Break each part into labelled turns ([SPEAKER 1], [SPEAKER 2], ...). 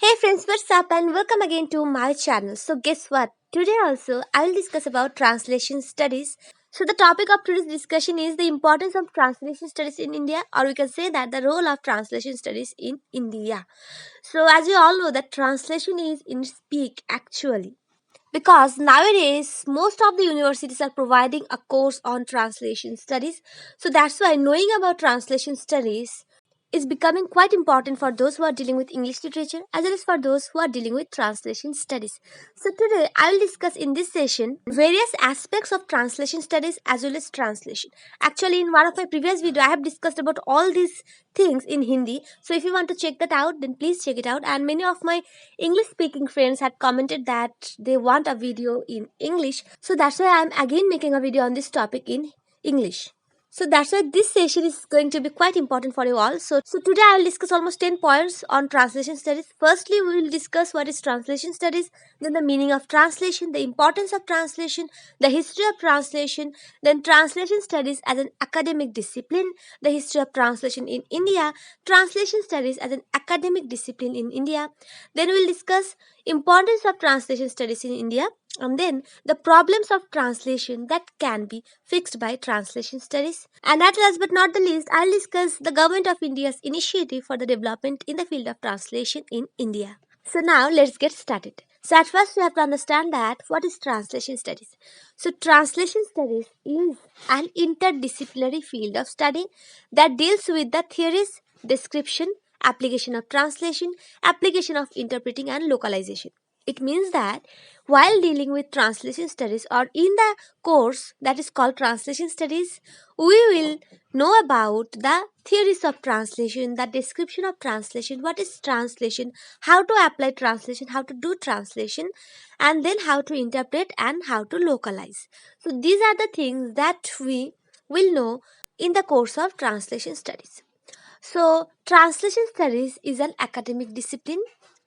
[SPEAKER 1] Hey friends, what's up and welcome again to my channel. So guess what? Today also I will discuss about translation studies. So the topic of today's discussion is the importance of translation studies in India, or we can say that the role of translation studies in India. So as you all know that translation is in its peak actually, because nowadays most of the universities are providing a course on translation studies. So that's why knowing about translation studies is becoming quite important for those who are dealing with English literature as well as for those who are dealing with translation studies. So today I will discuss in this session various aspects of translation studies as well as translation. Actually, in one of my previous video I have discussed about all these things in Hindi. So if you want to check that out, then please check it out. And many of my English speaking friends had commented that they want a video in English. So that's why I'm again making a video on this topic in English. So that's why this session is going to be quite important for you all. So today I will discuss almost 10 points on translation studies. Firstly, we will discuss what is translation studies, then the meaning of translation, the importance of translation, the history of translation, then translation studies as an academic discipline, the history of translation in India, translation studies as an academic discipline in India. Then we will discuss importance of translation studies in India, and then the problems of translation that can be fixed by translation studies. And at last but not the least, I'll discuss the Government of India's initiative for the development in the field of translation in India. So now let's get started. So at first we have to understand that what is translation studies. So translation studies is an interdisciplinary field of study that deals with the theories, description, application of translation, application of interpreting and localization. It means that while dealing with translation studies or in the course that is called translation studies, we will know about the theories of translation, the description of translation, what is translation, how to apply translation, how to do translation, and then how to interpret and how to localize. So these are the things that we will know in the course of translation studies. So, translation studies is an academic discipline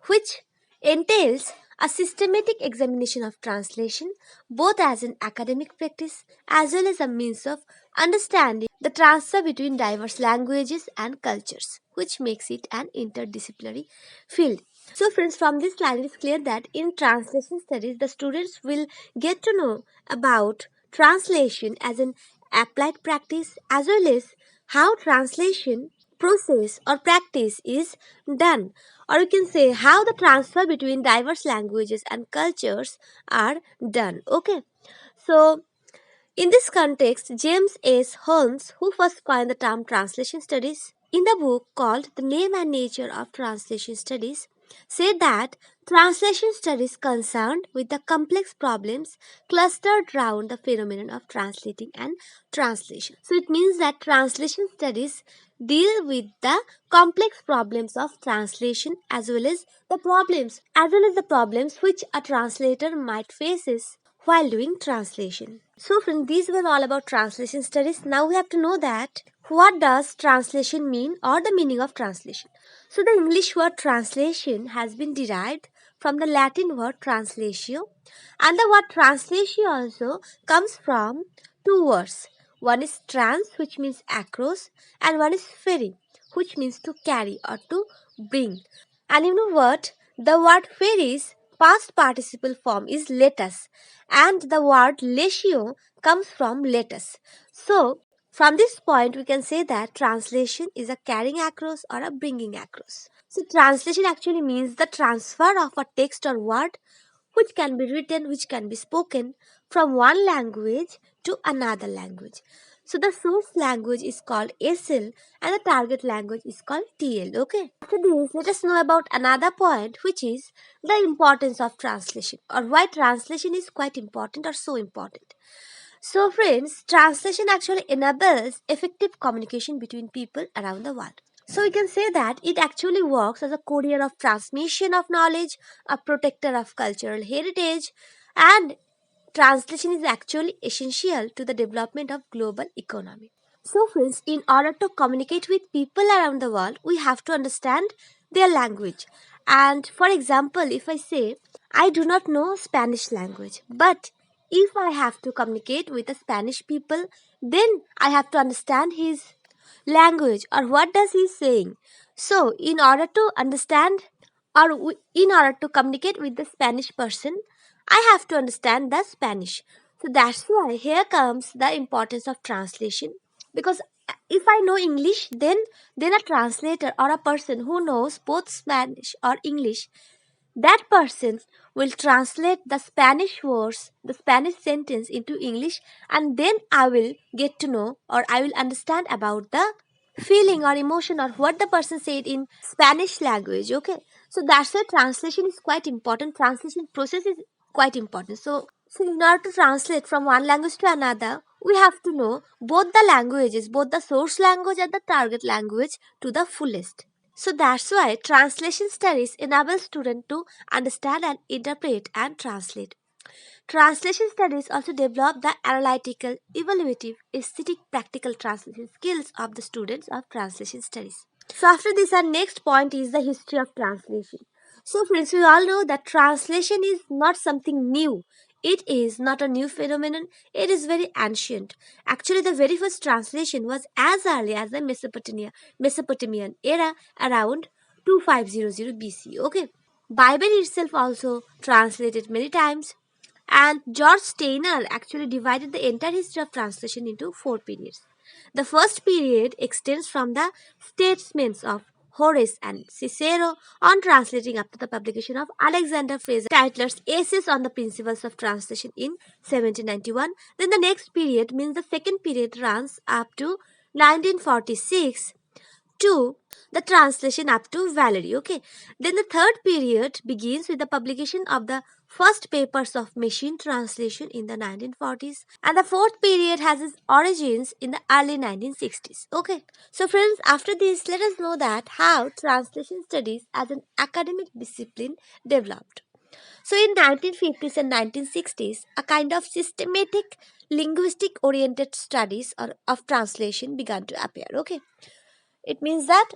[SPEAKER 1] which entails a systematic examination of translation both as an academic practice as well as a means of understanding the transfer between diverse languages and cultures, which makes it an interdisciplinary field. So, friends, from this slide it is clear that in translation studies, the students will get to know about translation as an applied practice as well as how translation process or practice is done, or you can say how the transfer between diverse languages and cultures are done. Okay, so in this context, James S. Holmes, who first coined the term translation studies in the book called The Name and Nature of Translation Studies, said that translation studies concerned with the complex problems clustered around the phenomenon of translating and translation. So it means that translation studies deal with the complex problems of translation as well as the problems which a translator might faces while doing translation. So friends, these were all about translation studies. Now we have to know that what does translation mean or the meaning of translation. So the English word translation has been derived from the Latin word translatio, and the word translatio also comes from two words. One is trans, which means across, and one is ferry, which means to carry or to bring. And you know what? The word ferry's past participle form is letus, and the word latio comes from letus. So, from this point, we can say that translation is a carrying across or a bringing across. So, translation actually means the transfer of a text or word which can be written, which can be spoken from one language to another language. So the source language is called SL and the target language is called TL. Okay. After this, let us know about another point, which is the importance of translation, or why translation is quite important or so important. So, friends, translation actually enables effective communication between people around the world. So, we can say that it actually works as a courier of transmission of knowledge, a protector of cultural heritage, and translation is actually essential to the development of global economy. So, friends, in order to communicate with people around the world, we have to understand their language. And for example, if I say, I do not know Spanish language, but if I have to communicate with the Spanish people, then I have to understand his language or what does he saying. So, in order to understand or in order to communicate with the Spanish person, I have to understand the Spanish. So that's why here comes the importance of translation. Because if I know English, then a translator or a person who knows both Spanish or English, that person will translate the Spanish words, the Spanish sentence into English, and then I will get to know or I will understand about the feeling or emotion or what the person said in Spanish language. Okay, so that's why translation is quite important. Translation process is quite important. So in order to translate from one language to another, we have to know both the languages, both the source language and the target language to the fullest. So that's why translation studies enable students to understand and interpret and translate. Translation studies also develop the analytical, evaluative, aesthetic, practical translation skills of the students of translation studies. So after this, our next point is the history of translation. So friends, we all know that translation is not something new. It is not a new phenomenon. It is very ancient. Actually, the very first translation was as early as the Mesopotamian era around 2500 BC. Okay. Bible itself also translated many times, and George Steiner actually divided the entire history of translation into four periods. The first period extends from the statements of Horace and Cicero on translating up to the publication of Alexander Fraser Tytler's Essays on the Principles of Translation in 1791. Then the next period means the second period runs up to 1946 to the translation up to Valery. Okay. Then the third period begins with the publication of the first papers of machine translation in the 1940s, and the fourth period has its origins in the early 1960s. Okay. So friends, after this, let us know that how translation studies as an academic discipline developed. So in 1950s and 1960s, a kind of systematic linguistic oriented studies of translation began to appear. Okay. It means that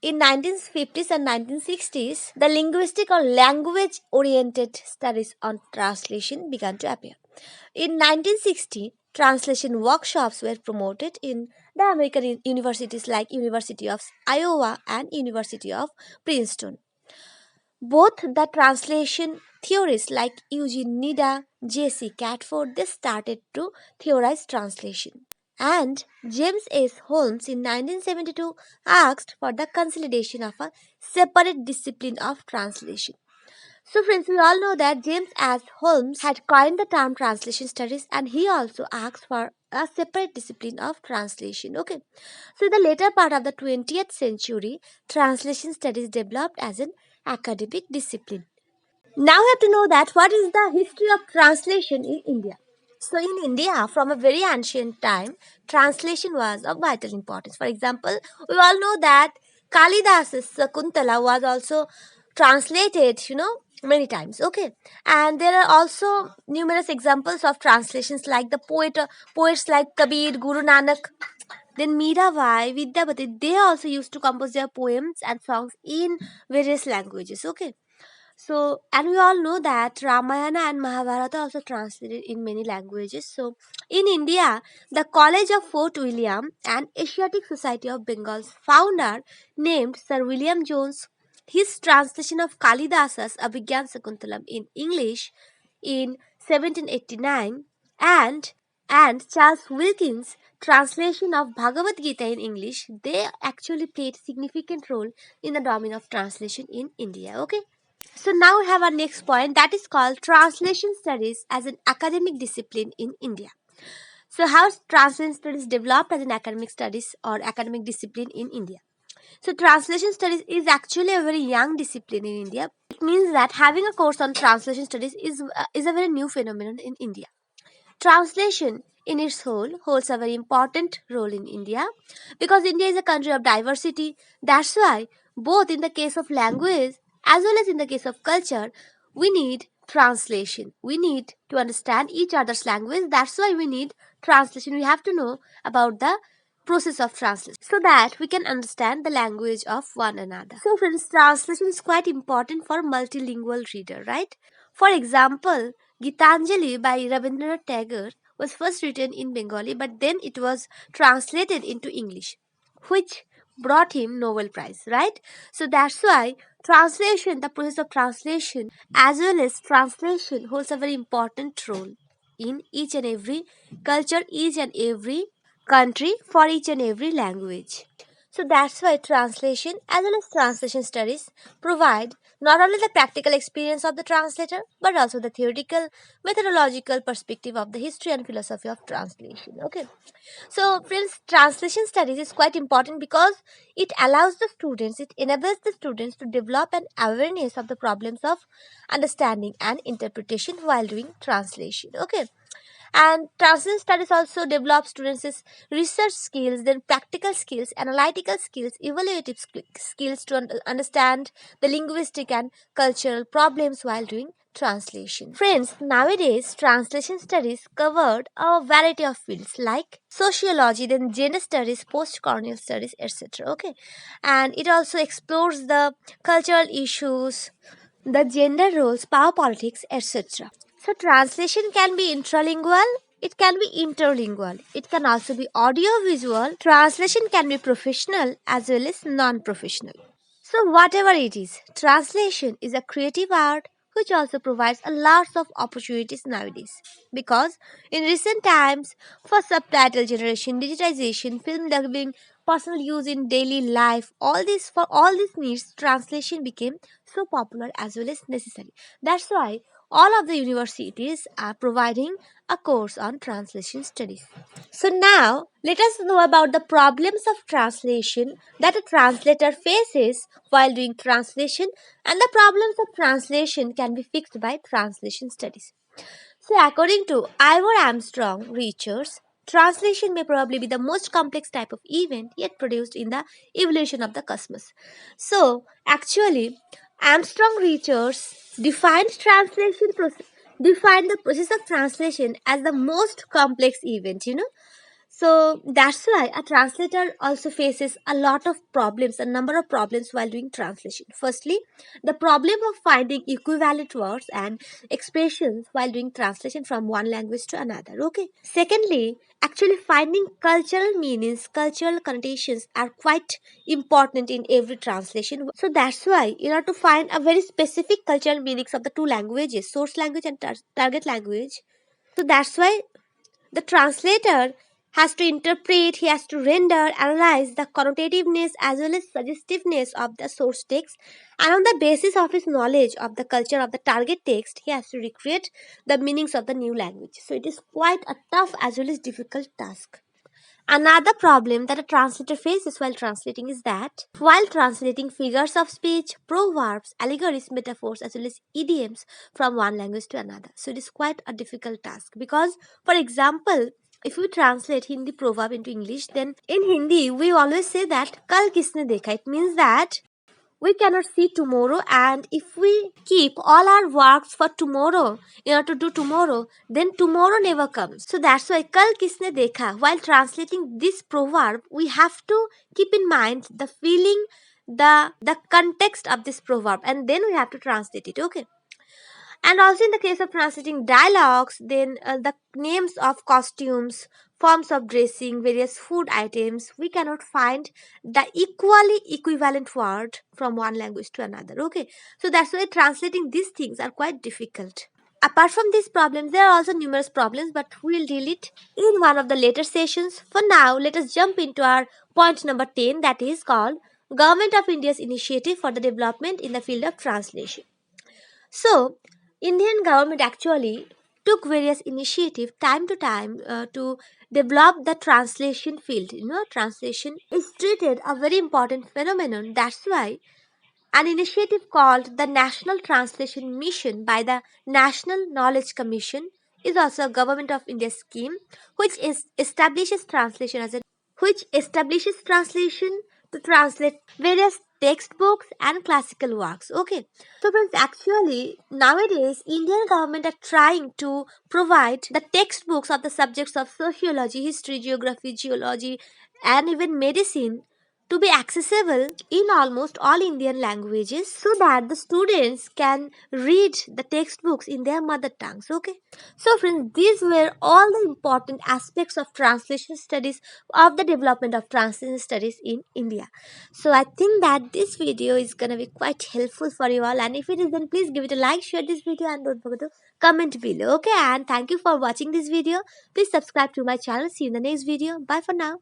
[SPEAKER 1] in 1950s and 1960s, the linguistic or language oriented studies on translation began to appear. In 1960, translation workshops were promoted in the American universities like University of Iowa and University of Princeton. Both the translation theorists like Eugene Nida, J.C. Catford, they started to theorize translation. And James S. Holmes in 1972 asked for the consolidation of a separate discipline of translation. So, friends, we all know that James S. Holmes had coined the term translation studies, and he also asked for a separate discipline of translation. Okay. So, in the later part of the 20th century, translation studies developed as an academic discipline. Now we have to know that what is the history of translation in India. So in India, from a very ancient time, translation was of vital importance. For example, we all know that Kalidasa's Sakuntala was also translated, many times. Okay, and there are also numerous examples of translations like the poets like Kabir, Guru Nanak, then Mirabai, Vidyapati. They also used to compose their poems and songs in various languages. Okay, so, and we all know that Ramayana and Mahabharata also translated in many languages. So, in India, the College of Fort William and Asiatic Society of Bengal's founder named Sir William Jones, his translation of Kalidasa's Abhigyan Sakuntalam in English in 1789, and Charles Wilkins' translation of Bhagavad Gita in English, they actually played significant role in the domain of translation in India. Okay. So now we have our next point, that is called translation studies as an academic discipline in India. So how translation studies developed as an academic studies or academic discipline in India? So translation studies is actually a very young discipline in India. It means that having a course on translation studies is a very new phenomenon in India. Translation in its whole holds a very important role in India because India is a country of diversity. That's why, both in the case of language as well as in the case of culture, we need translation. We need to understand each other's language. That's why we need translation. We have to know about the process of translation so that we can understand the language of one another. So, friends, translation is quite important for multilingual reader, right? For example, Gitanjali by Rabindranath Tagore was first written in Bengali, but then it was translated into English, which brought him Nobel Prize, right? So that's why translation, the process of translation as well as translation holds a very important role in each and every culture, each and every country, for each and every language. So that's why translation as well as translation studies provide not only the practical experience of the translator but also the theoretical methodological perspective of the history and philosophy of translation. Okay. So, friends, translation studies is quite important because it enables the students to develop an awareness of the problems of understanding and interpretation while doing translation. Okay. And translation studies also develop students' research skills, then practical skills, analytical skills, evaluative skills to understand the linguistic and cultural problems while doing translation. Friends, nowadays translation studies covered a variety of fields like sociology, then gender studies, post-colonial studies, etc. Okay, and it also explores the cultural issues, the gender roles, power politics, etc. So, translation can be intralingual, it can be interlingual, it can also be audio visual. Translation can be professional as well as non professional. So, whatever it is, translation is a creative art which also provides a lot of opportunities nowadays. Because in recent times, for subtitle generation, digitization, film dubbing, personal use in daily life, all these needs, translation became so popular as well as necessary. That's why all of the universities are providing a course on translation studies. So now let us know about the problems of translation that a translator faces while doing translation, and the problems of translation can be fixed by translation studies. So, according to Ivor Armstrong researchers, translation may probably be the most complex type of event yet produced in the evolution of the cosmos. So, actually, Armstrong researchers defined the process of translation as the most complex event. So that's why a translator also faces a lot of problems, a number of problems while doing translation. Firstly, the problem of finding equivalent words and expressions while doing translation from one language to another. Okay. Secondly, actually finding cultural meanings, cultural connotations are quite important in every translation. So that's why in order to find a very specific cultural meanings of the two languages, source language and target language, so that's why the translator has to interpret, he has to render, analyze the connotativeness as well as suggestiveness of the source text, and on the basis of his knowledge of the culture of the target text, he has to recreate the meanings of the new language. So it is quite a tough as well as difficult task. Another problem that a translator faces while translating is that while translating figures of speech, proverbs, allegories, metaphors, as well as idioms from one language to another. So it is quite a difficult task because, for example, if we translate Hindi proverb into English, then in Hindi we always say that kal kisne dekha. It means that we cannot see tomorrow, and if we keep all our works for tomorrow in order to do tomorrow, then tomorrow never comes. So that's why kal kisne dekha, while translating this proverb, we have to keep in mind the feeling, the context of this proverb, and then we have to translate it. Okay. And also in the case of translating dialogues, then the names of costumes, forms of dressing, various food items, we cannot find the equally equivalent word from one language to another. Okay, so that's why translating these things are quite difficult. Apart from these problems, there are also numerous problems, but we'll deal it in one of the later sessions. For now, let us jump into our point number 10, that is called Government of India's Initiative for the Development in the Field of Translation. So, Indian government actually took various initiative time to time to develop the translation field. Translation is treated a very important phenomenon. That's why an initiative called the National Translation Mission by the National Knowledge Commission is also a government of India scheme which establishes translation to translate various textbooks and classical works. Okay. So friends, actually nowadays Indian government are trying to provide the textbooks of the subjects of sociology, history, geography, geology, and even medicine to be accessible in almost all Indian languages so that the students can read the textbooks in their mother tongues. Okay, so friends, these were all the important aspects of translation studies, of the development of translation studies in India. So I think that this video is gonna be quite helpful for you all, and if it is, then please give it a like, share this video, and don't forget to comment below. Okay, and thank you for watching this video. Please subscribe to my channel. See you in the next video. Bye for now.